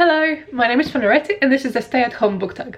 Hello, my name is Fanaretti and this is the stay-at-home book tag.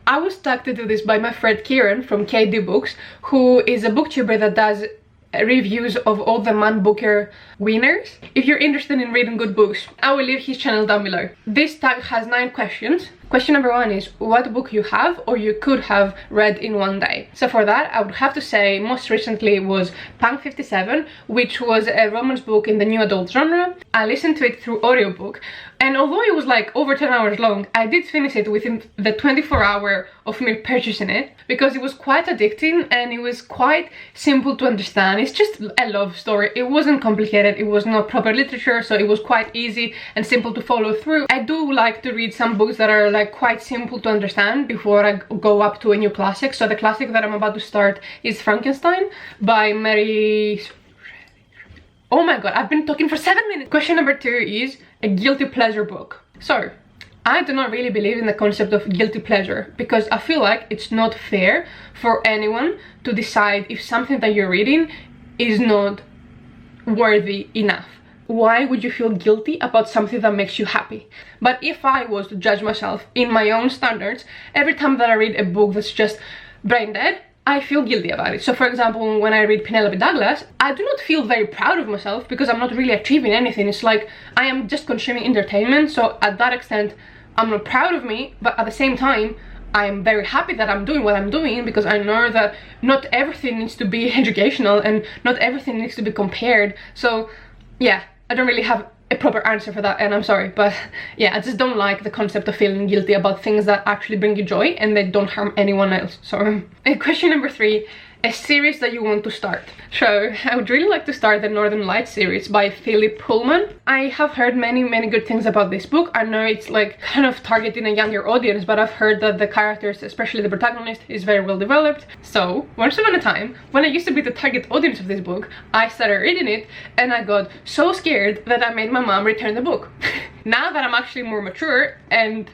I was tagged to do this by my friend Kieran from KD Books, who is a booktuber that does reviews of all the Man Booker winners. If you're interested in reading good books, I will leave his channel down below. This tag has 9 questions. Question number 1 is what book you have or you could have read in one day. So for that, I would have to say most recently was Punk 57, which was a romance book in the new adult genre. I listened to it through audiobook, and although it was like over 10 hours long, I did finish it within the 24-hour of me purchasing it, because it was quite addicting and it was quite simple to understand. It's just a love story. It wasn't complicated, it was not proper literature, so it was quite easy and simple to follow through. I do like to read some books that are like quite simple to understand before I go up to a new classic. So the classic that I'm about to start is Frankenstein by Mary... Oh my god, I've been talking for 7 minutes! Question number 2 is a guilty pleasure book. So, I do not really believe in the concept of guilty pleasure, because I feel like it's not fair for anyone to decide if something that you're reading is not worthy enough. Why would you feel guilty about something that makes you happy? But if I was to judge myself in my own standards, every time that I read a book that's just brain dead, I feel guilty about it. So for example, when I read Penelope Douglas, I do not feel very proud of myself because I'm not really achieving anything. It's like I am just consuming entertainment, so at that extent I'm not proud of me, but at the same time I'm very happy that I'm doing what I'm doing, because I know that not everything needs to be educational and not everything needs to be compared. So yeah, I don't really have a proper answer for that, and I'm sorry, but yeah, I just don't like the concept of feeling guilty about things that actually bring you joy and they don't harm anyone else. So question number 3, a series that you want to start. So I would really like to start the Northern Lights series by Philip Pullman. I have heard many good things about this book. I know it's like kind of targeting a younger audience, but I've heard that the characters, especially the protagonist, is very well developed. So once upon a time, when I used to be the target audience of this book, I started reading it and I got so scared that I made my mom return the book. Now that I'm actually more mature and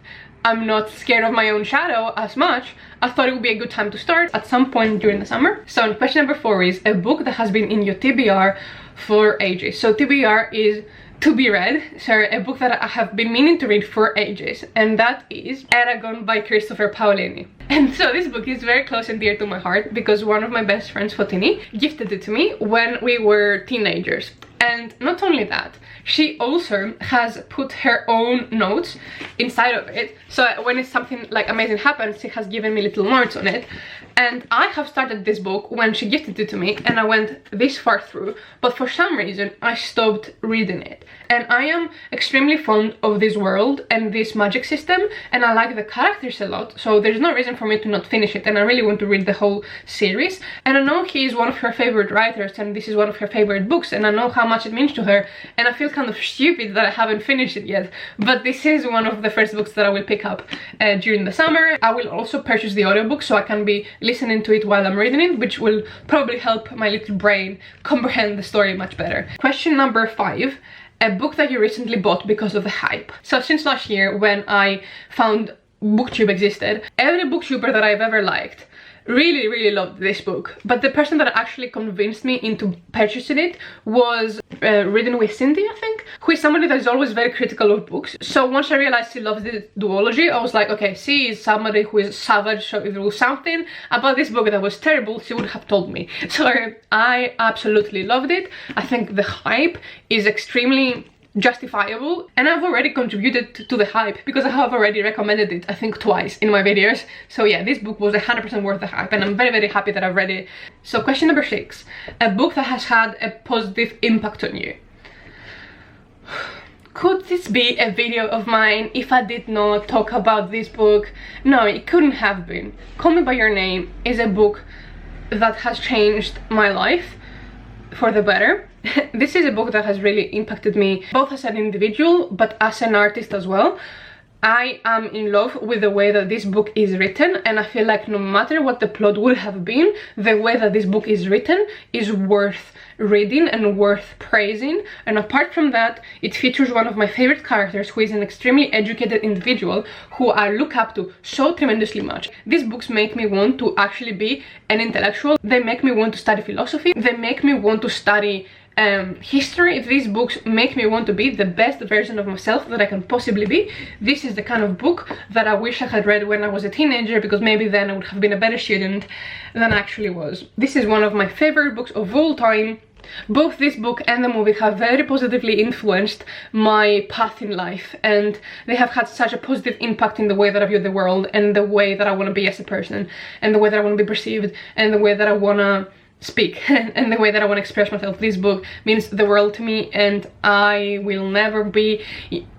I'm not scared of my own shadow as much, I thought it would be a good time to start at some point during the summer. So question number 4 is a book that has been in your TBR for ages. So TBR is to be read, so a book that I have been meaning to read for ages, and that is Eragon by Christopher Paolini. And so this book is very close and dear to my heart because one of my best friends, Fotini, gifted it to me when we were teenagers. And not only that, she also has put her own notes inside of it. So when it's something like amazing happens, she has given me little notes on it. And I have started this book when she gifted it to me and I went this far through, but for some reason I stopped reading it. And I am extremely fond of this world and this magic system, and I like the characters a lot, so there's no reason for me to not finish it, and I really want to read the whole series. And I know he is one of her favorite writers and this is one of her favorite books, and I know how much it means to her, and I feel kind of stupid that I haven't finished it yet, but this is one of the first books that I will pick up during the summer. I will also purchase the audiobook so I can be listening to it while I'm reading it, which will probably help my little brain comprehend the story much better. Question number 5, a book that you recently bought because of the hype. So since last year, when I found BookTube existed, every booktuber that I've ever liked really loved this book, but the person that actually convinced me into purchasing it was Reading with Cindy, I think, who is somebody that is always very critical of books. So once I realized she loves the duology, I was like, okay, she is somebody who is savage, so if there was something about this book that was terrible, she would have told me. So I absolutely loved it. I think the hype is extremely justifiable, and I've already contributed to the hype because I have already recommended it, I think, twice in my videos. So yeah, this book was 100% worth the hype, and I'm very happy that I've read it. So question number 6, a book that has had a positive impact on you. Could this be a video of mine if I did not talk about this book? No, it couldn't have been. Call Me By Your Name is a book that has changed my life for the better. This is a book that has really impacted me, both as an individual but as an artist as well. I am in love with the way that this book is written, and I feel like no matter what the plot would have been, the way that this book is written is worth reading and worth praising. And apart from that, it features one of my favorite characters who is an extremely educated individual who I look up to so tremendously much. These books make me want to actually be an intellectual. They make me want to study philosophy. They make me want to study history. These books make me want to be the best version of myself that I can possibly be. This is the kind of book that I wish I had read when I was a teenager, because maybe then I would have been a better student than I actually was. This is one of my favorite books of all time. Both this book and the movie have very positively influenced my path in life, and they have had such a positive impact in the way that I view the world, and the way that I want to be as a person, and the way that I want to be perceived, and the way that I want to speak, and the way that I want to express myself. This book means the world to me, and I will never be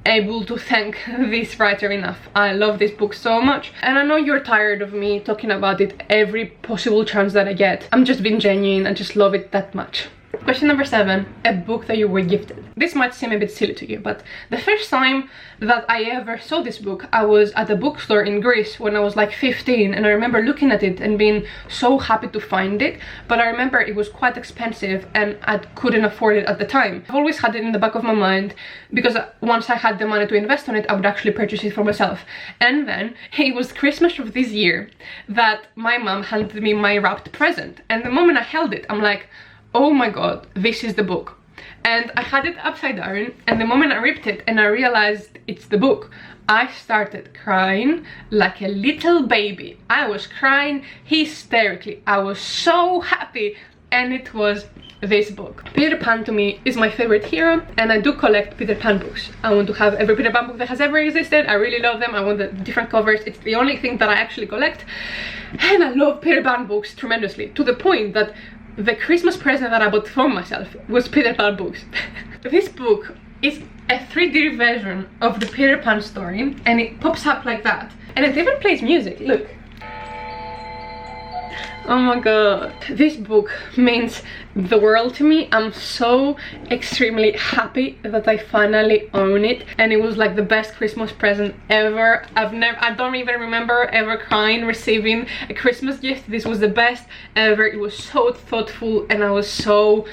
able to thank this writer enough. I love this book so much, and I know you're tired of me talking about it every possible chance that I get. I'm just being genuine. I just love it that much. Question number 7, a book that you were gifted. This might seem a bit silly to you, but the first time that I ever saw this book, I was at a bookstore in Greece when I was like 15, and I remember looking at it and being so happy to find it, but I remember it was quite expensive and I couldn't afford it at the time. I've always had it in the back of my mind, because once I had the money to invest on it, I would actually purchase it for myself. And then it was Christmas of this year that my mom handed me my wrapped present, and the moment I held it, I'm like, oh my god, this is the book. And I had it upside down, and the moment I ripped it and I realized it's the book, I started crying like a little baby. I was crying hysterically. I was so happy, and it was this book. Peter Pan to me is my favorite hero, and I do collect Peter Pan books. I want to have every Peter Pan book that has ever existed. I really love them. I want the different covers. It's the only thing that I actually collect, and I love Peter Pan books tremendously, to the point that the Christmas present that I bought for myself was Peter Pan books. This book is a 3D version of the Peter Pan story, and it pops up like that, and it even plays music. Look. Oh my god, this book means the world to me. I'm so extremely happy that I finally own it, and it was like the best Christmas present ever. I don't even remember ever crying receiving a Christmas gift. This was the best ever. It was so thoughtful, and I was so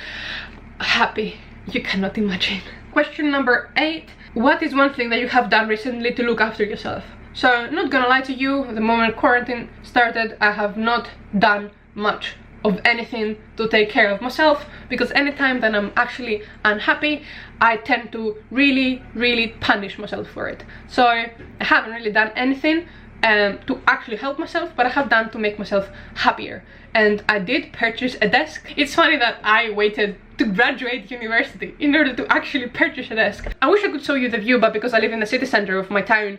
happy. You cannot imagine. Question number 8, what is one thing that you have done recently to look after yourself? So, not gonna lie to you, the moment quarantine started, I have not done much of anything to take care of myself, because anytime that I'm actually unhappy, I tend to really punish myself for it. So I haven't really done anything to actually help myself, but I have done to make myself happier. And I did purchase a desk. It's funny that I waited to graduate university in order to actually purchase a desk. I wish I could show you the view, but because I live in the city center of my town,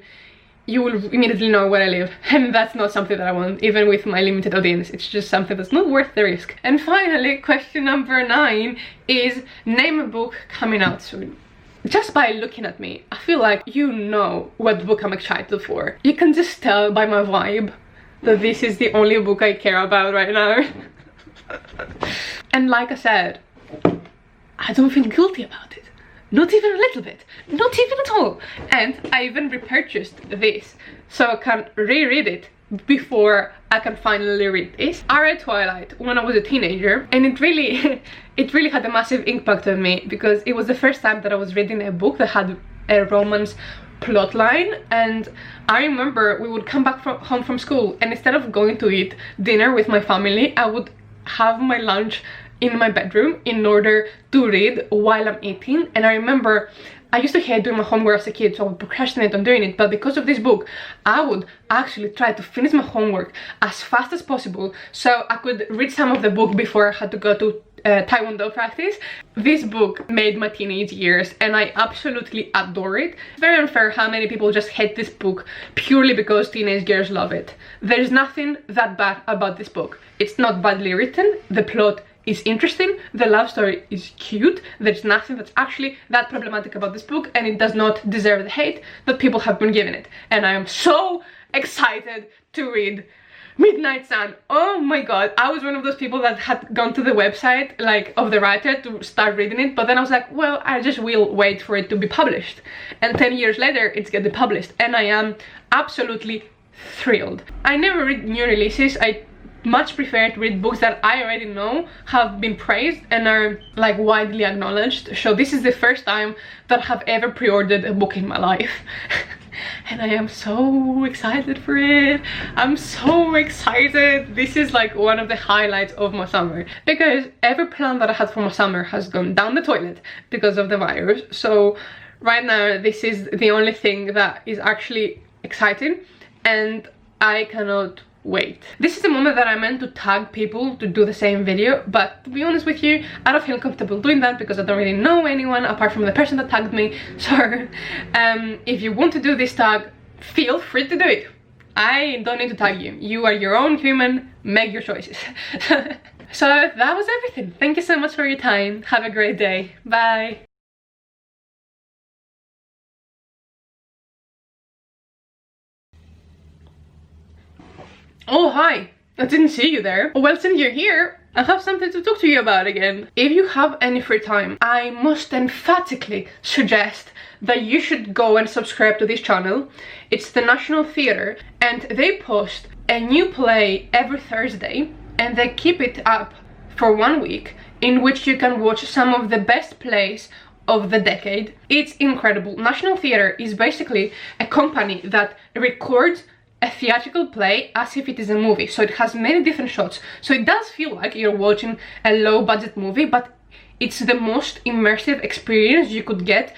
you will immediately know where I live, and that's not something that I want, even with my limited audience. It's just something that's not worth the risk. And finally, question number 9 is name a book coming out soon. Just by looking at me, I feel like you know what book I'm excited for. You can just tell by my vibe that this is the only book I care about right now. And like I said, I don't feel guilty about it. Not even a little bit, not even at all. And I even repurchased this so I can reread it before I can finally read this. I read Twilight when I was a teenager, and it really had a massive impact on me, because it was the first time that I was reading a book that had a romance plotline. And I remember we would come back home from school, and instead of going to eat dinner with my family, I would have my lunch in my bedroom in order to read while I'm eating. And I remember I used to hate doing my homework as a kid, so I would procrastinate on doing it, but because of this book I would actually try to finish my homework as fast as possible so I could read some of the book before I had to go to Taekwondo practice. This book made my teenage years, and I absolutely adore it. It's very unfair how many people just hate this book purely because teenage girls love it. There's nothing that bad about this book. It's not badly written, the plot is interesting, the love story is cute, there's nothing that's actually that problematic about this book, and it does not deserve the hate that people have been giving it. And I am so excited to read Midnight Sun. Oh my god, I was one of those people that had gone to the website like of the writer to start reading it, but then I was like, well, I just will wait for it to be published. And 10 years later it's getting published, and I am absolutely thrilled. I never read new releases. I much prefer to read books that I already know have been praised and are like widely acknowledged. So this is the first time that I have ever pre-ordered a book in my life. And I am so excited for it. I'm so excited. This is like one of the highlights of my summer, because every plan that I had for my summer has gone down the toilet because of the virus. So right now this is the only thing that is actually exciting, and I cannot wait. This is the moment that I meant to tag people to do the same video, but to be honest with you, I don't feel comfortable doing that because I don't really know anyone apart from the person that tagged me. So if you want to do this tag, feel free to do it. I don't need to tag you. You are your own human, make your choices. So that was everything. Thank you so much for your time. Have a great day. Bye. Oh, hi! I didn't see you there. Well, since you're here, I have something to talk to you about again. If you have any free time, I must emphatically suggest that you should go and subscribe to this channel. It's the National Theatre, and they post a new play every Thursday, and they keep it up for 1 week, in which you can watch some of the best plays of the decade. It's incredible. National Theatre is basically a company that records a theatrical play as if it is a movie, so it has many different shots, so it does feel like you're watching a low budget movie, but it's the most immersive experience you could get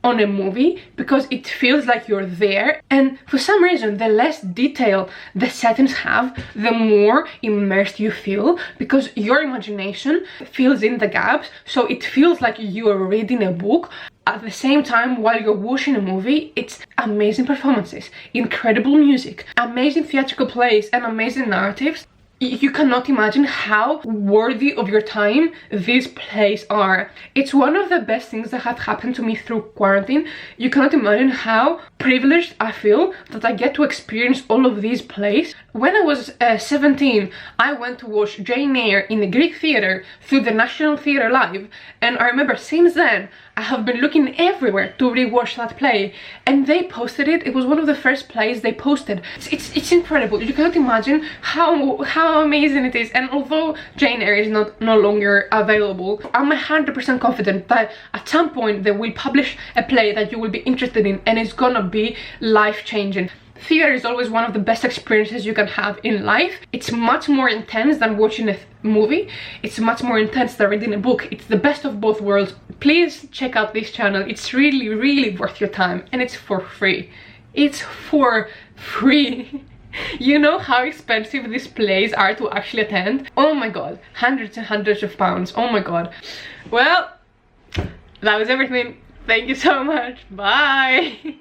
on a movie, because it feels like you're there. And for some reason, the less detail the settings have, the more immersed you feel, because your imagination fills in the gaps, so it feels like you are reading a book at the same time while you're watching a movie. It's amazing performances, incredible music, amazing theatrical plays, and amazing narratives. You cannot imagine how worthy of your time these plays are. It's one of the best things that have happened to me through quarantine. You cannot imagine how privileged I feel that I get to experience all of these plays. When I was 17, I went to watch Jane Eyre in the Greek theatre through the National Theatre Live, and I remember since then I have been looking everywhere to rewatch that play, and they posted it. It was one of the first plays they posted. It's incredible. You cannot imagine how amazing it is. And although Jane Eyre is no longer available, I'm 100% confident that at some point they will publish a play that you will be interested in, and it's gonna be life-changing. Theatre is always one of the best experiences you can have in life. It's much more intense than watching a movie. It's much more intense than reading a book. It's the best of both worlds. Please check out this channel. It's really, really worth your time, and it's for free. It's for free. You know how expensive these plays are to actually attend? Oh my god, hundreds and hundreds of pounds. Oh my god. Well, that was everything. Thank you so much. Bye.